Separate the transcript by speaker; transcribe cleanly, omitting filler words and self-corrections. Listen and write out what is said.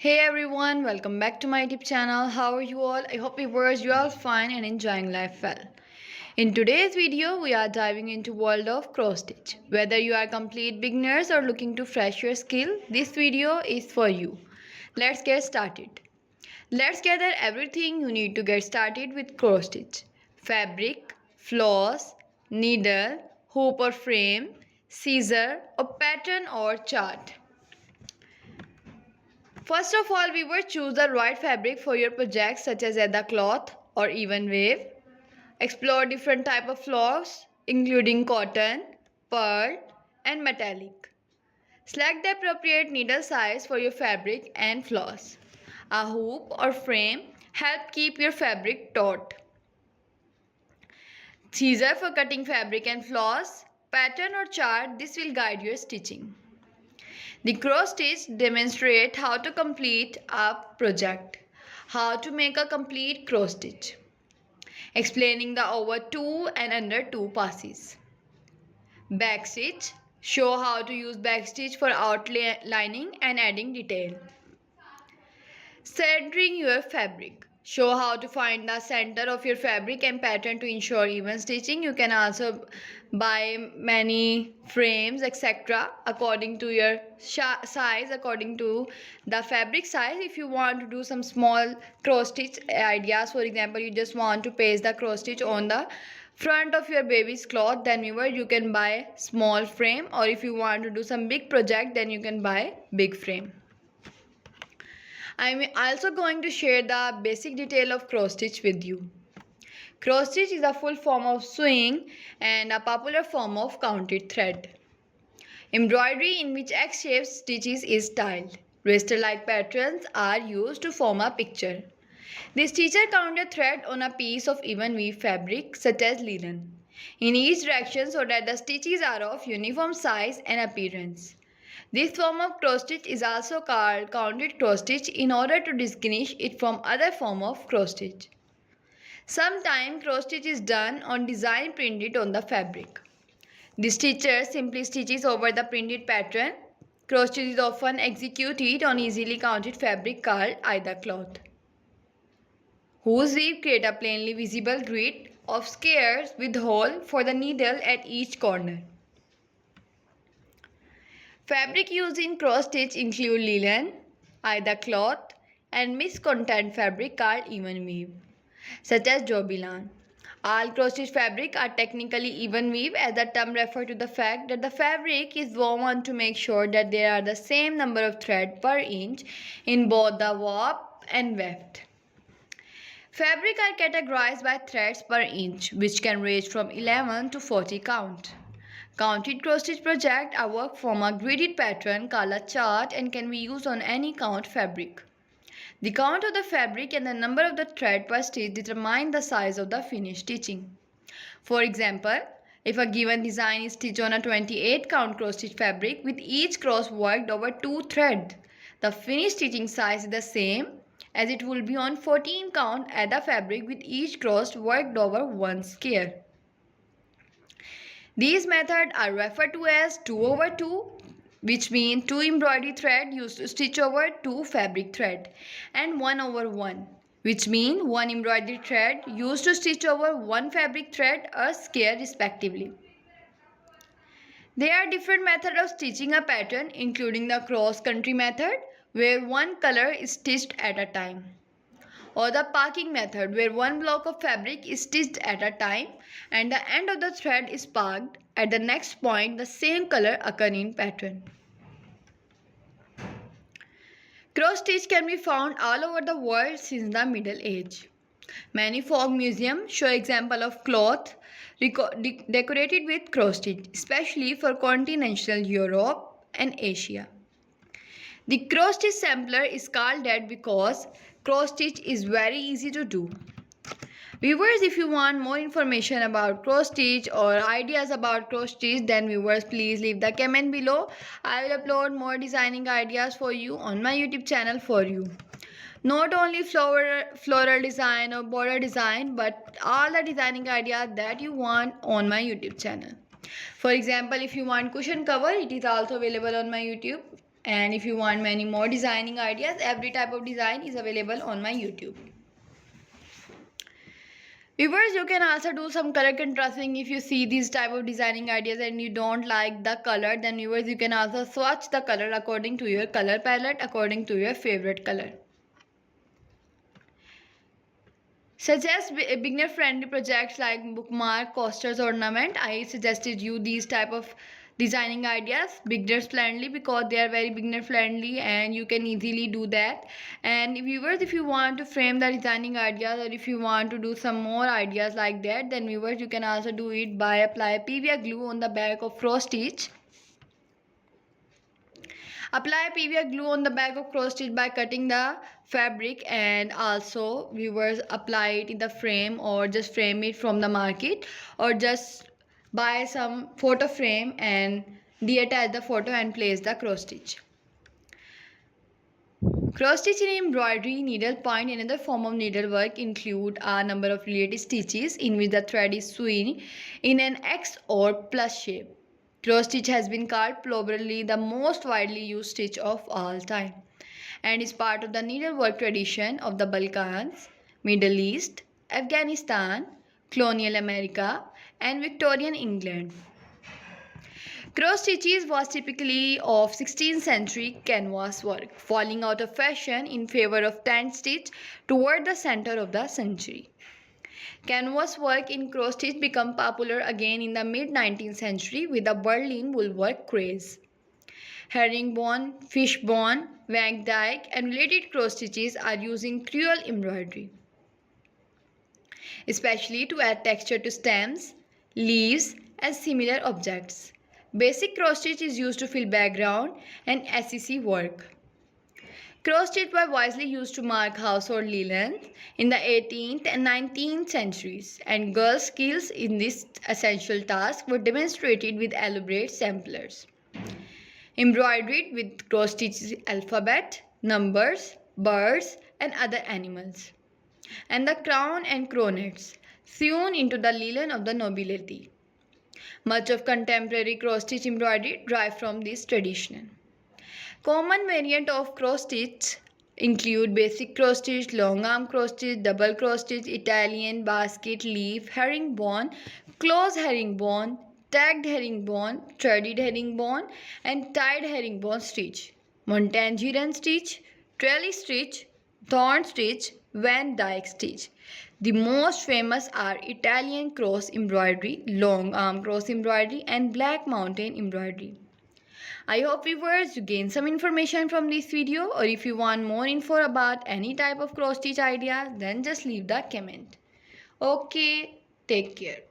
Speaker 1: Hey everyone, welcome back to my YouTube channel. How are you all? I hope viewers you all fine and enjoying life well. In today's video, we are diving into world of cross stitch. Whether you are complete beginners or looking to fresh your skill, this video is for you. Let's get started. Let's gather everything you need to get started with cross stitch. Fabric, floss, needle, hoop or frame, scissor, a pattern or chart. First of all, we will choose the right fabric for your project such as leather cloth or even wave. Explore different type of floss including cotton, pearl and metallic. Select the appropriate needle size for your fabric and floss. A hoop or frame help keep your fabric taut. Scissor for cutting fabric and floss. Pattern or chart, this will guide your stitching. The cross stitch demonstrates how to complete a project. How to make a complete cross stitch. Explaining the over 2 and under 2 passes. Back stitch. Show how to use back stitch for outlining and adding detail. Centering your fabric. Show how to find the center of your fabric and pattern to ensure even stitching. You can also buy many frames etc. according to your size, according to the fabric size. If you want to do some small cross stitch ideas, for example, you just want to paste the cross stitch on the front of your baby's cloth, then you can buy small frame, or if you want to do some big project, then you can buy big frame. I'm also going to share the basic detail of cross stitch with you. Cross stitch is a full form of sewing and a popular form of counted thread. Embroidery in which X-shaped stitches is styled. Raster-like patterns are used to form a picture. The stitcher counted thread on a piece of even weave fabric such as linen in each direction so that the stitches are of uniform size and appearance. This form of cross stitch is also called counted cross stitch in order to distinguish it from other form of cross stitch. Sometimes cross stitch is done on design printed on the fabric. The stitcher simply stitches over the printed pattern. Cross stitch is often executed on easily counted fabric called either cloth, whose weave create a plainly visible grid of squares with hole for the needle at each corner. Fabric used in cross stitch include linen, either cloth, and mixed content fabric called even weave, such as jobilan. All cross stitch fabric are technically even weave, as the term refers to the fact that the fabric is woven to make sure that there are the same number of threads per inch in both the warp and weft. Fabric are categorized by threads per inch, which can range from 11 to 40 count. Counted cross stitch projects are worked from a gridded pattern called a chart and can be used on any count fabric. The count of the fabric and the number of the thread per stitch determine the size of the finished stitching. For example, if a given design is stitched on a 28 count cross stitch fabric with each cross worked over 2 threads, the finished stitching size is the same as it will be on 14 count at the fabric with each cross worked over 1 square. These methods are referred to as 2 over 2, which means 2 embroidery thread used to stitch over 2 fabric thread, and 1 over 1, which means 1 embroidery thread used to stitch over 1 fabric thread or square respectively. There are different methods of stitching a pattern, including the cross-country method, where one color is stitched at a time, or the parking method, where one block of fabric is stitched at a time and the end of the thread is parked at the next point the same color occur in pattern. Cross stitch can be found all over the world since the Middle Age. Many folk museums show examples of cloth decorated with cross stitch, especially for continental Europe and Asia. The cross stitch sampler is called that because cross stitch is very easy to do. Viewers, if you want more information about cross stitch or ideas about cross stitch, then viewers please leave the comment below. I will upload more designing ideas for you on my YouTube channel for you. Not only floral design or border design, but all the designing ideas that you want on my YouTube channel. For example, if you want cushion cover, it is also available on my YouTube. And if you want many more designing ideas, every type of design is available on my YouTube. Viewers, you can also do some color contrasting. If you see these type of designing ideas and you don't like the color, then viewers, you can also swatch the color according to your color palette, according to your favorite color. Suggest beginner friendly projects like bookmark, coasters, ornament. I suggested you these type of designing ideas, beginner friendly, because they are very beginner friendly and you can easily do that. And viewers, if you want to frame the designing ideas, or if you want to do some more ideas like that, then viewers, you can also do it by apply PVA glue on the back of cross stitch. Apply PVA glue on the back of cross stitch by cutting the fabric, and also viewers, apply it in the frame or just frame it from the market, or just buy some photo frame and detach the photo and place the cross stitch. Cross stitch in embroidery, needlepoint, and other form of needlework include a number of related stitches in which the thread is sewn in an X or plus shape. Cross stitch has been called probably the most widely used stitch of all time and is part of the needlework tradition of the Balkans, Middle East, Afghanistan, colonial America, and Victorian England. Cross stitches was typically of 16th century canvas work, falling out of fashion in favor of tent stitch toward the center of the century. Canvas work in cross stitch became popular again in the mid-19th century with the Berlin woolwork craze. Herringbone, fishbone, Van Dyck, and related cross stitches are used in crewel embroidery, especially to add texture to stems, leaves, and similar objects. Basic cross stitch is used to fill background and SEC work. Cross stitch were wisely used to mark household linen in the 18th and 19th centuries, and girls' skills in this essential task were demonstrated with elaborate samplers. Embroidered with cross stitches alphabet, numbers, birds, and other animals, and the crown and coronets sewn into the linen of the nobility. Much of contemporary cross stitch embroidery derives from this tradition. Common variants of cross stitch include basic cross stitch, long arm cross stitch, double cross stitch, Italian basket leaf, herringbone, close herringbone, tagged herringbone, threaded herringbone, and tied herringbone stitch, Montangeron stitch, trellis stitch, thorn stitch, Van Dyck stitch. The most famous are Italian cross embroidery, long arm cross embroidery, and black mountain embroidery. I hope viewers you gain some information from this video, or if you want more info about any type of cross stitch idea, then just leave the comment. Okay, take care.